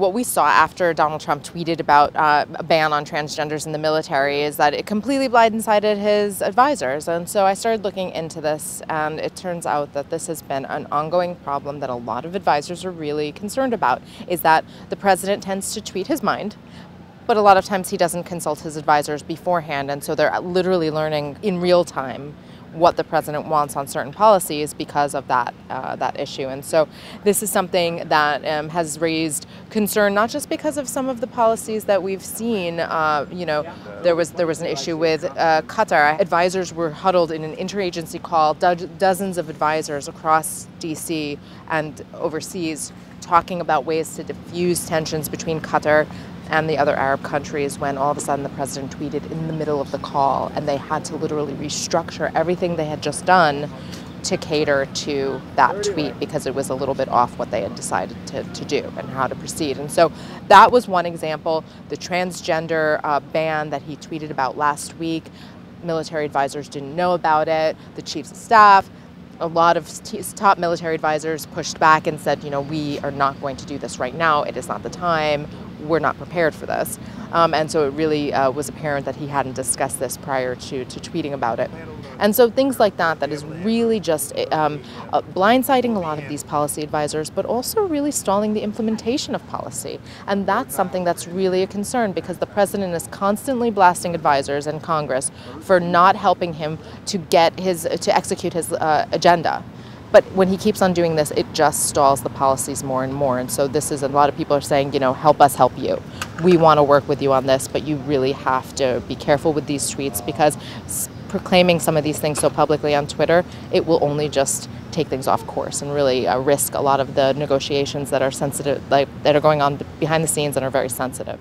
What we saw after Donald Trump tweeted about a ban on transgenders in the military is that it completely blindsided his advisors. And so I started looking into this, and it turns out that this has been an ongoing problem that a lot of advisors are really concerned about, is that the president tends to tweet his mind, but a lot of times he doesn't consult his advisors beforehand, and so they're literally learning in real time what the president wants on certain policies because of that issue. And so this is something that has raised concern, not just because of some of the policies that we've seen. There was an issue with Qatar. Advisors were huddled in an interagency call, dozens of advisors across DC and overseas, talking about ways to diffuse tensions between Qatar and the other Arab countries, when all of a sudden the president tweeted in the middle of the call, and they had to literally restructure everything they had just done to cater to that tweet because it was a little bit off what they had decided to do and how to proceed. And so that was one example. The transgender ban that he tweeted about last week, military advisors didn't know about it, the chiefs of staff, a lot of top military advisors pushed back and said, we are not going to do this right now. It is not the time. We're not prepared for this. And so it really was apparent that he hadn't discussed this prior to tweeting about it. And so things like that is really just blindsiding a lot of these policy advisors, but also really stalling the implementation of policy. And that's something that's really a concern, because the president is constantly blasting advisors and Congress for not helping him to execute his agenda. But when he keeps on doing this, it just stalls the policies more and more. And so this is, a lot of people are saying, help us help you. We want to work with you on this, but you really have to be careful with these tweets, because proclaiming some of these things so publicly on Twitter, it will only just take things off course and really risk a lot of the negotiations that are sensitive, that are going on behind the scenes and are very sensitive.